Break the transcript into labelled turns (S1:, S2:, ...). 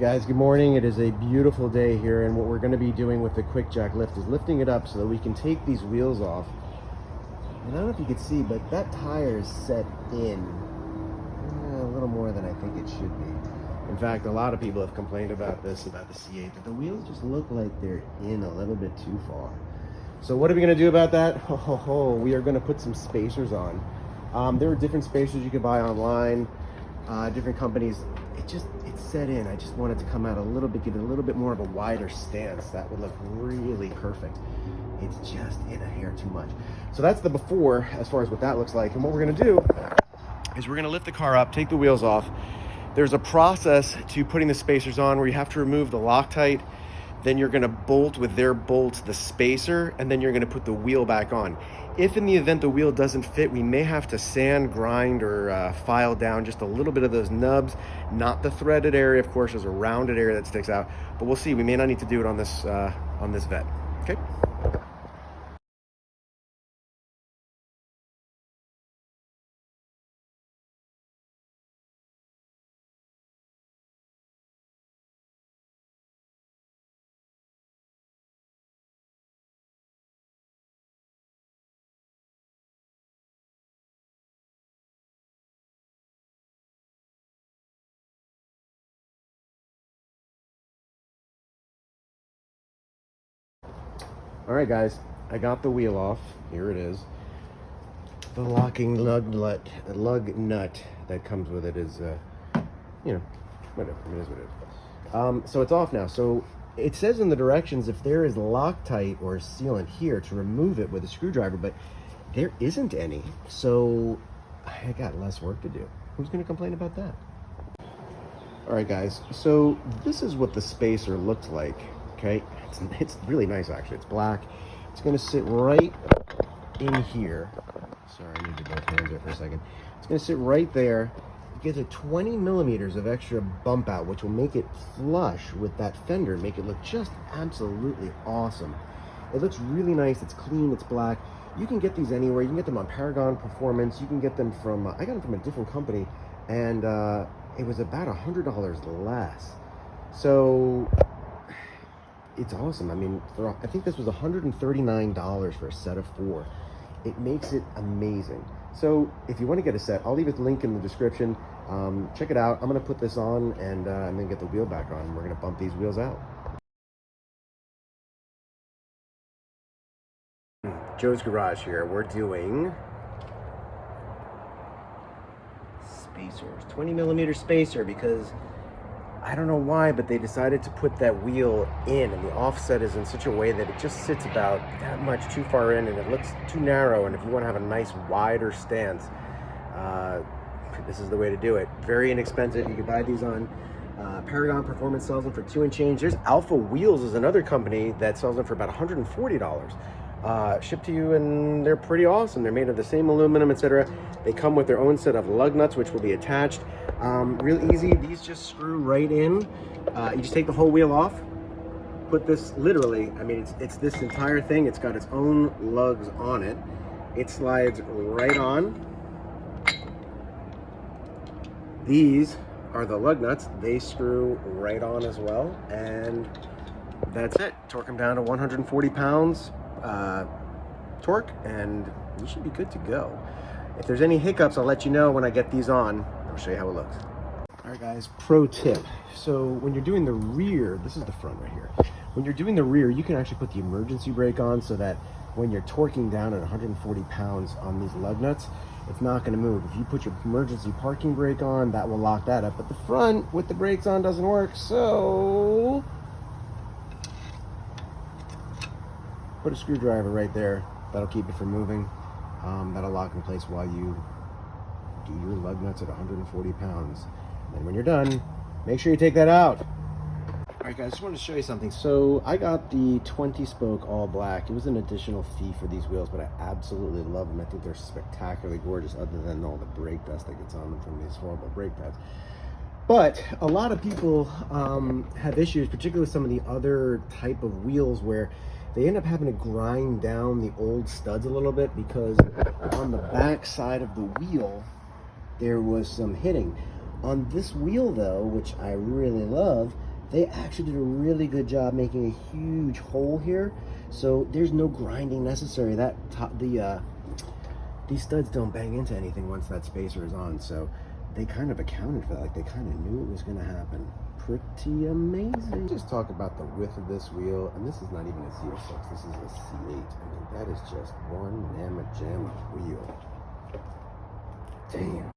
S1: Guys, good morning. It is a beautiful day here, and what we're going to be doing with the quick jack lift is lifting it up so that we can take these wheels off. And I don't know if you can see, but that tire is set in a little more than I think it should be. In fact, a lot of people have complained about this, about the C8, that the wheels just look like they're in a little bit too far. So what are we going to do about that? We are going to put some spacers on. There are different spacers you can buy online, different companies. It's set in. I just want it to come out a little bit, give it a little bit more of a wider stance. That would look really perfect. It's just in a hair too much. So that's the before, as far as what that looks like. And what we're going to do is we're going to lift the car up, take the wheels off. There's a process to putting the spacers on where you have to remove the Loctite. Then you're going to bolt with their bolts the spacer, and then you're going to put the wheel back on. If in the event the wheel doesn't fit, we may have to sand, grind, or file down just a little bit of those nubs. Not the threaded area, of course. There's a rounded area that sticks out, but we'll see. We may not need to do it on this Vette. Okay. All right, guys, I got the wheel off. Here it is. The locking lug nut that comes with it is, whatever. It is what it is. So it's off now. So it says in the directions if there is Loctite or sealant here to remove it with a screwdriver, but there isn't any. So I got less work to do. Who's going to complain about that? All right, guys. So this is what the spacer looks like. Okay, it's really nice actually. It's black. It's going to sit right in here. Sorry, I need to both hands there for a second. It's going to sit right there. It gives it 20 millimeters of extra bump out, which will make it flush with that fender, make it look just absolutely awesome. It looks really nice. It's clean. It's black. You can get these anywhere. You can get them on Paragon Performance. You can get them from, I got them from a different company, and it was about $100 less. So it's awesome. I mean, I think this was $139 for a set of 4. It makes it amazing. So if you want to get a set, I'll leave a link in the description. Check it out. I'm going to put this on and then get the wheel back on. We're going to bump these wheels out. Joe's Garage here. We're doing spacers, 20 millimeter spacer, because I don't know why, but they decided to put that wheel in, and the offset is in such a way that it just sits about that much too far in, and it looks too narrow. And if you want to have a nice wider stance, this is the way to do it. Very inexpensive. You can buy these on Paragon Performance, sells them for $2 and change. There's Alpha Wheels is another company that sells them for about $140. Shipped to you, and they're pretty awesome. They're made of the same aluminum, etc. They come with their own set of lug nuts, which will be attached. Real easy. These just screw right in. You just take the whole wheel off, put this literally, I mean, it's this entire thing. It's got its own lugs on it. It slides right on. These are the lug nuts. They screw right on as well, and that's it. Torque them down to 140 pounds torque, and you should be good to go. If there's any hiccups, I'll let you know when I get these on. I'll show you how it looks. All right, guys, pro tip. So when you're doing the rear, this is the front right here. When you're doing the rear, you can actually put the emergency brake on so that when you're torquing down at 140 pounds on these lug nuts, it's not going to move. If you put your emergency parking brake on, that will lock that up. But the front with the brakes on doesn't work, so put a screwdriver right there. That'll keep it from moving. That'll lock in place while you do your lug nuts at 140 pounds. And then when you're done, make sure you take that out. All right, guys, just wanted to show you something. So I got the 20 spoke all black. It was an additional fee for these wheels, but I absolutely love them. I think they're spectacularly gorgeous, other than all the brake dust that gets on them from these horrible brake pads. But a lot of people have issues, particularly with some of the other type of wheels, where they end up having to grind down the old studs a little bit, because on the back side of the wheel there was some hitting. On this wheel though, which I really love, They actually did a really good job making a huge hole here, so there's no grinding necessary. That these studs don't bang into anything once that spacer is on, so they kind of accounted for that. Like, they kind of knew it was going to happen. Pretty amazing. Just talk about the width of this wheel, and this is not even a Z06. This is a C8. I mean, that is just one mamma jamma wheel. Damn.